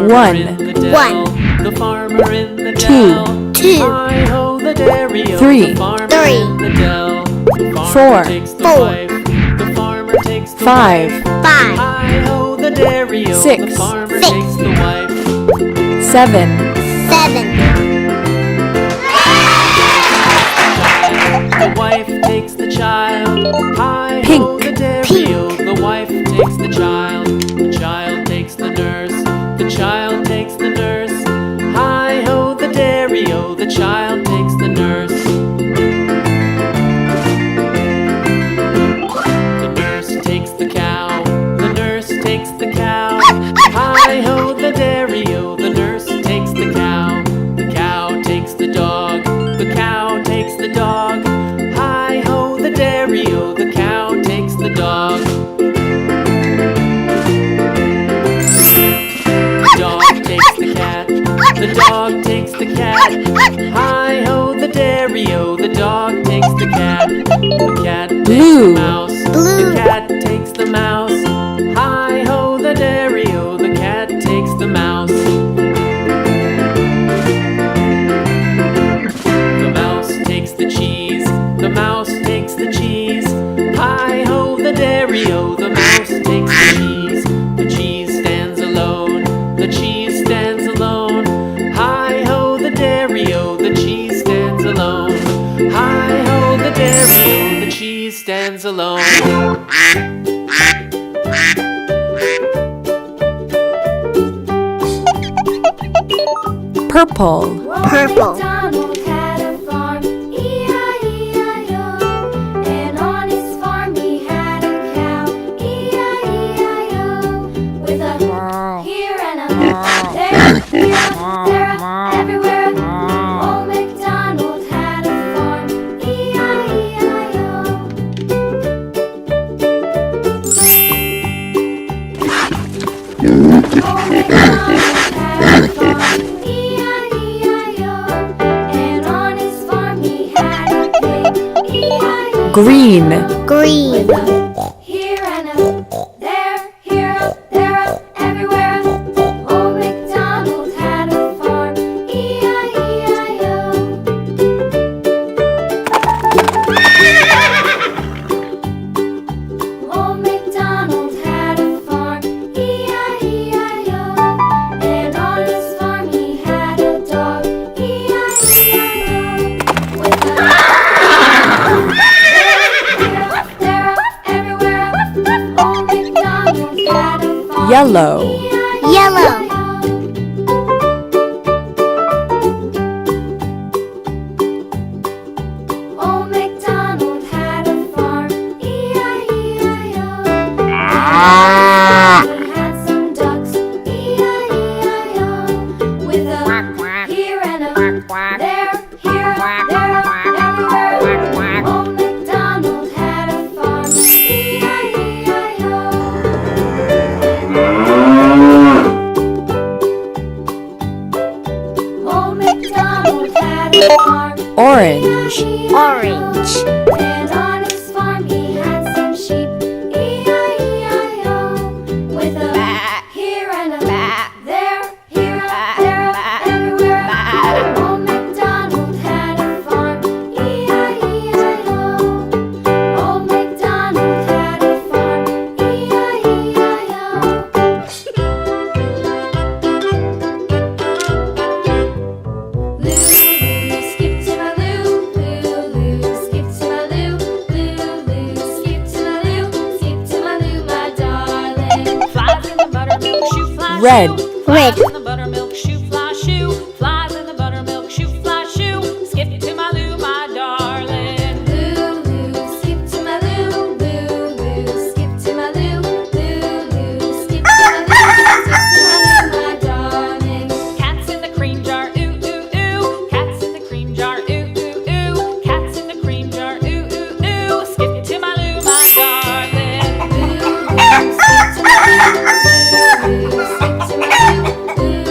One. in the dell. One. The farmer in the Two. dell. Two. Hi-ho the dairy-o. Three. The farmer Three. in the dell. The farmer Four. takes the Four. wife. The farmer takes the Five. wife. Five. Hi-ho the dairy-o. Six. The farmer Six. takes the wife. Seven. Seven. The wife takes the child. Hi-ho Pink. the dairy-o. The wife takes the child. The child takes the nurse. The child takes the nurse. Hi-ho the dairy-o. The child takes the nurse. The nurse takes the cow. The nurse takes the cow. Hi-ho the dairy-o. The nurse takes the cow. The cow takes the dog. The cow takes the dog. Hi-ho the dairy-o. The cow takes the dog. The dog takes the cat. The dog takes the cat. Hi-ho the dairy-o. The dog takes the cat. The cat takes Blue. the mouse. Blue. The cat takes the mouse. Hi-ho the dairy-o. The cat takes the mouse. The mouse takes the cheese. The mouse takes the cheese. Hi-ho the dairy-o. The mouse takes the cheese. The cheese stands alone. The cheese stands alone. Hi-ho the dairy-o. The cheese stands alone. Hi-ho the dairy-o. The cheese stands alone. Purple. Purple. MacDonald had a farm, E-I-E-I-O. And on his farm he had a cow, E-I-E-I-O. With a here and a there, everywhere. Old MacDonald had a farm, E-I-E-I-O. Old MacDonald had a farm, E-I-E-I-O. And on his farm he had a pig, E-I-E-I-O. Green. Green. Here and a there, here up, there up, everywhere. Old MacDonald had a farm, E-I-E-I-O. Old MacDonald had a farm, E-I-E-I-O. And on his farm he had a dog, E-I-E-I-O. With a there, up, everywhere. Old MacDonald had a farm, Yellow. E-I-E-I-O. Yellow. Old MacDonald had a farm, E-I-E-I-O. He had some ducks, E-I-E-I-O. With a here and a there, here, there, everywhere. Old MacDonald had a farm, E-I-E-I-O. Old MacDonald had a farm, Orange. Orange. and on his farm he had some sheep, E-I-E-I-O. With a here and a there, here, there, everywhere. Old MacDonald had a farm, E-I-E-I-O. Old MacDonald had a farm, E-I-E-I-O. Loo, skip to my loo, skip to my loo, skip to my loo, skip to my loo, my darling. Flies in the buttermilk shoe, fly Red. shoe. Red. Flies in the buttermilk shoe, fly shoe. Flies in the buttermilk shoe, fly shoe. Skip to my loo, my darling. Loo, skip to my loo, skip to my loo, skip to my loo, my darling. Cats in the cream jar, ooh, ooh, ooh. Cats in the cream jar, ooh, ooh, ooh. Cats in the cream jar, ooh, ooh, ooh. Skip to my loo, my darling. Skip to my loo, skip to my loo.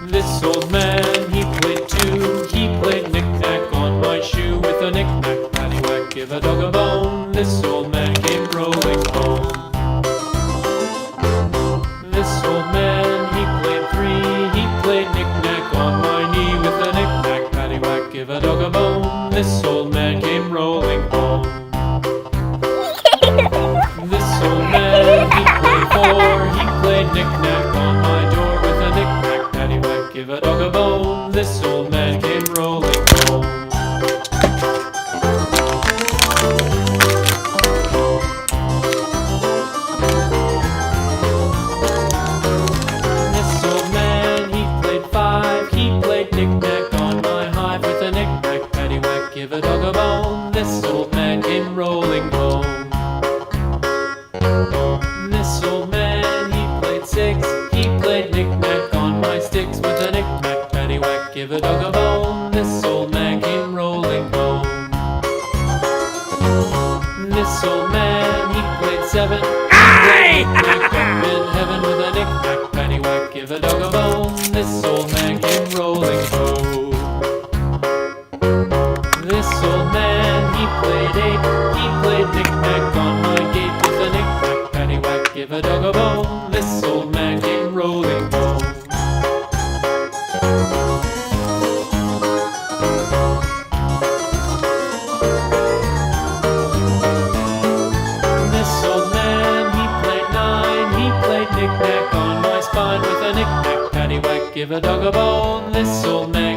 This old man, he played too. He played knick-knack on my shoe. With a knick-knack, paddywhack, give a dog a bone. This old man came rolling home. This old man, he played three. He played knick-knack on my knee. With a knick-knack, paddywhack, give a dog a bone. This old man came rolling home. This old man, he played four. He played knick-knack on my door. With a knick-knack, paddywhack, give a dog a bone. This old man came rolling home. This old man, he played five. He played knick-knack on my hive. With a knick-knack, paddywhack, give a dog a bone. This old man came rolling home. This old man, he played six. He played knick-knack on my sticks. With a knick-knack, paddywhack, give a dog a bone. This old man came rolling home. This old man, he played seven. He played knick-knack up in heaven. With a knick-knack, paddywhack, give a dog a bone. This old man came rolling home. This old man, he played eight. He played knick-knack on my gate. With a knick-knack, paddywhack, give a dog a bone. This old man came rolling home. This old man, he played nine. He played knick-knack on my spine. With a knick-knack, paddywhack, give a dog a bone. This old man